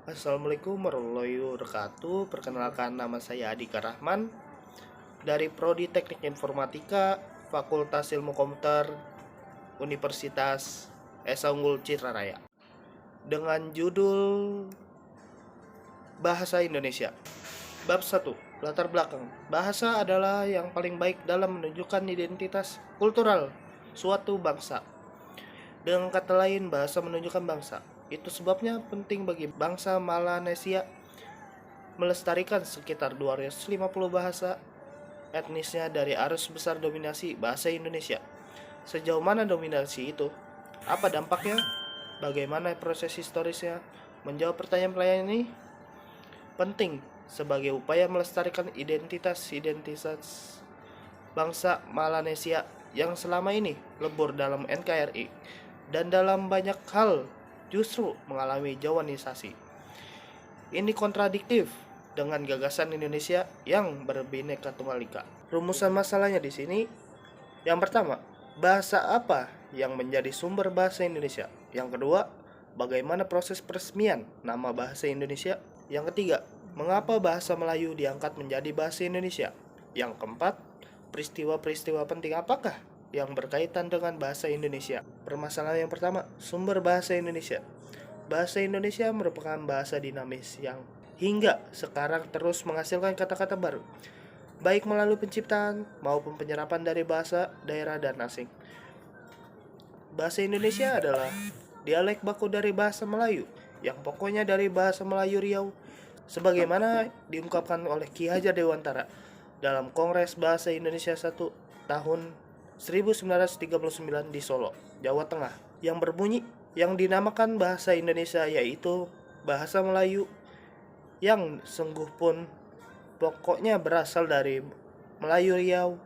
Assalamualaikum warahmatullahi wabarakatuh. Perkenalkan, nama saya Adika Rahman dari Prodi Teknik Informatika, Fakultas Ilmu Komputer, Universitas Esa Unggul Citra Raya. Dengan judul Bahasa Indonesia. Bab 1. Latar belakang. Bahasa adalah yang paling baik dalam menunjukkan identitas kultural suatu bangsa. Dengan kata lain, bahasa menunjukkan bangsa. Itu sebabnya penting bagi bangsa Melanesia melestarikan sekitar 250 bahasa etnisnya dari arus besar dominasi bahasa Indonesia. Sejauh mana dominasi itu? Apa dampaknya? Bagaimana proses historisnya? Menjawab pertanyaan-pertanyaan ini penting sebagai upaya melestarikan identitas bangsa Melanesia yang selama ini lebur dalam NKRI dan dalam banyak hal justru mengalami jauhanisasi. Ini kontradiktif dengan gagasan Indonesia yang berbineka tunggal ika. Rumusan masalahnya di sini, yang pertama, bahasa apa yang menjadi sumber bahasa Indonesia? Yang kedua, bagaimana proses peresmian nama bahasa Indonesia? Yang ketiga, mengapa bahasa Melayu diangkat menjadi bahasa Indonesia? Yang keempat, peristiwa-peristiwa penting apakah yang berkaitan dengan bahasa Indonesia? Permasalahan yang pertama, sumber bahasa Indonesia. Bahasa Indonesia merupakan bahasa dinamis yang hingga sekarang terus menghasilkan kata-kata baru, baik melalui penciptaan maupun penyerapan dari bahasa daerah dan asing. Bahasa Indonesia adalah dialek baku dari bahasa Melayu, yang pokoknya dari bahasa Melayu Riau, sebagaimana diungkapkan oleh Ki Hajar Dewantara dalam Kongres Bahasa Indonesia 1 tahun 1939 di Solo, Jawa Tengah, yang berbunyi, yang dinamakan bahasa Indonesia yaitu bahasa Melayu yang sungguh pun pokoknya berasal dari Melayu Riau,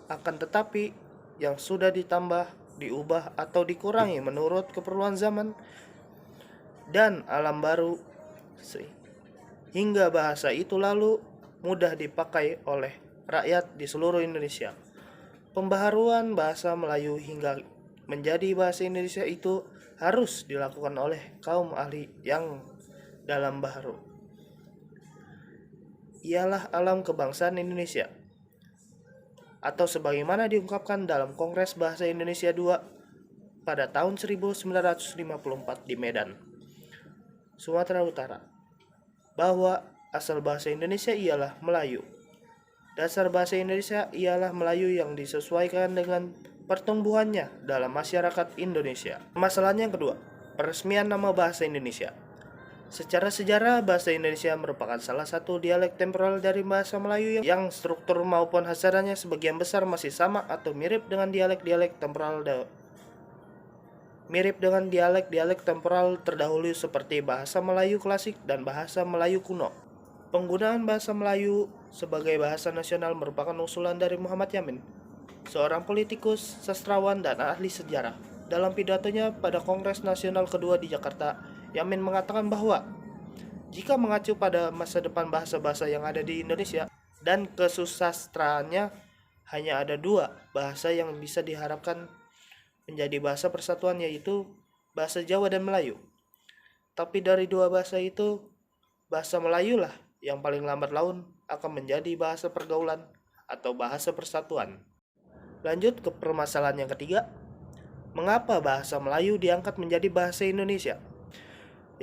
akan tetapi yang sudah ditambah, diubah atau dikurangi menurut keperluan zaman dan alam baru, hingga bahasa itu lalu mudah dipakai oleh rakyat di seluruh Indonesia. Pembaharuan bahasa Melayu hingga menjadi bahasa Indonesia itu harus dilakukan oleh kaum ahli yang dalam baharu. Ialah alam kebangsaan Indonesia, atau sebagaimana diungkapkan dalam Kongres Bahasa Indonesia II pada tahun 1954 di Medan, Sumatera Utara, bahwa asal bahasa Indonesia ialah Melayu. Dasar bahasa Indonesia ialah Melayu yang disesuaikan dengan pertumbuhannya dalam masyarakat Indonesia. Masalahnya yang kedua, peresmian nama bahasa Indonesia. Secara sejarah, bahasa Indonesia merupakan salah satu dialek temporal dari bahasa Melayu yang struktur maupun hasarannya sebagian besar masih sama atau mirip dengan dialek-dialek temporal terdahulu seperti bahasa Melayu klasik dan bahasa Melayu kuno. Penggunaan bahasa Melayu sebagai bahasa nasional merupakan usulan dari Muhammad Yamin, seorang politikus, sastrawan, dan ahli sejarah. Dalam pidatonya pada Kongres Nasional kedua di Jakarta, Yamin mengatakan bahwa jika mengacu pada masa depan bahasa-bahasa yang ada di Indonesia dan kesusastraannya, hanya ada dua bahasa yang bisa diharapkan menjadi bahasa persatuan, yaitu bahasa Jawa dan Melayu. Tapi dari dua bahasa itu, bahasa Melayu lah yang paling lambat laun akan menjadi bahasa pergaulan atau bahasa persatuan. Lanjut ke permasalahan yang ketiga, mengapa bahasa Melayu diangkat menjadi bahasa Indonesia?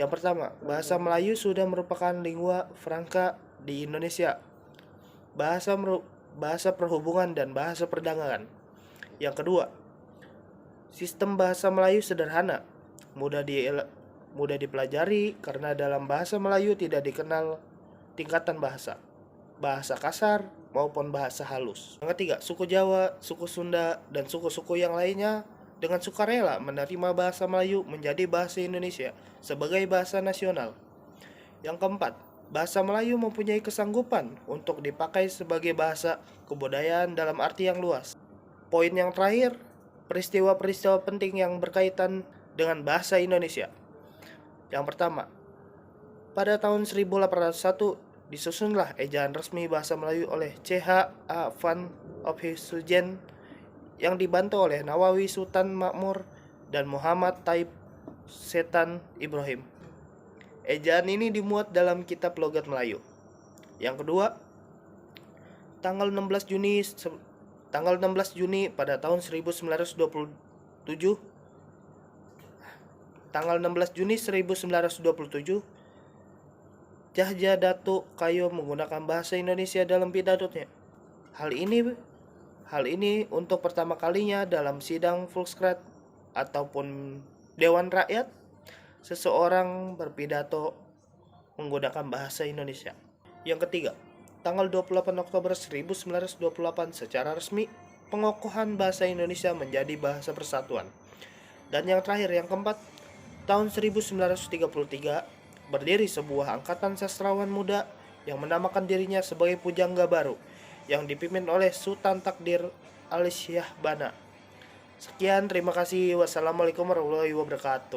Yang pertama, bahasa Melayu sudah merupakan lingua franca di Indonesia, bahasa perhubungan dan bahasa perdagangan. Yang kedua, sistem bahasa Melayu sederhana, mudah dipelajari karena dalam bahasa Melayu tidak dikenal tingkatan bahasa kasar maupun bahasa halus. Yang ketiga, suku Jawa, suku Sunda, dan suku-suku yang lainnya dengan sukarela menerima bahasa Melayu menjadi bahasa Indonesia sebagai bahasa nasional. Yang keempat, bahasa Melayu mempunyai kesanggupan untuk dipakai sebagai bahasa kebudayaan dalam arti yang luas. Poin yang terakhir, peristiwa-peristiwa penting yang berkaitan dengan bahasa Indonesia. Yang pertama, pada tahun 1801 disusunlah ejaan resmi bahasa Melayu oleh C.H.A. van Ophuijsen yang dibantu oleh Nawawi Sultan Makmur dan Muhammad Taib Setan Ibrahim. Ejaan ini dimuat dalam kitab logat Melayu. Yang kedua, tanggal 16 Juni pada tahun 1927, Tjahja Datuk Kayo menggunakan bahasa Indonesia dalam pidatonya. Hal ini untuk pertama kalinya dalam sidang Volksraad ataupun Dewan Rakyat, seseorang berpidato menggunakan bahasa Indonesia. Yang ketiga, tanggal 28 Oktober 1928 secara resmi pengokohan bahasa Indonesia menjadi bahasa persatuan. Dan yang terakhir, yang keempat, tahun 1933 berdiri sebuah angkatan sastrawan muda yang menamakan dirinya sebagai Pujangga Baru yang dipimpin oleh Sultan Takdir Ali Syah Bana. Sekian, terima kasih. Wassalamualaikum warahmatullahi wabarakatuh.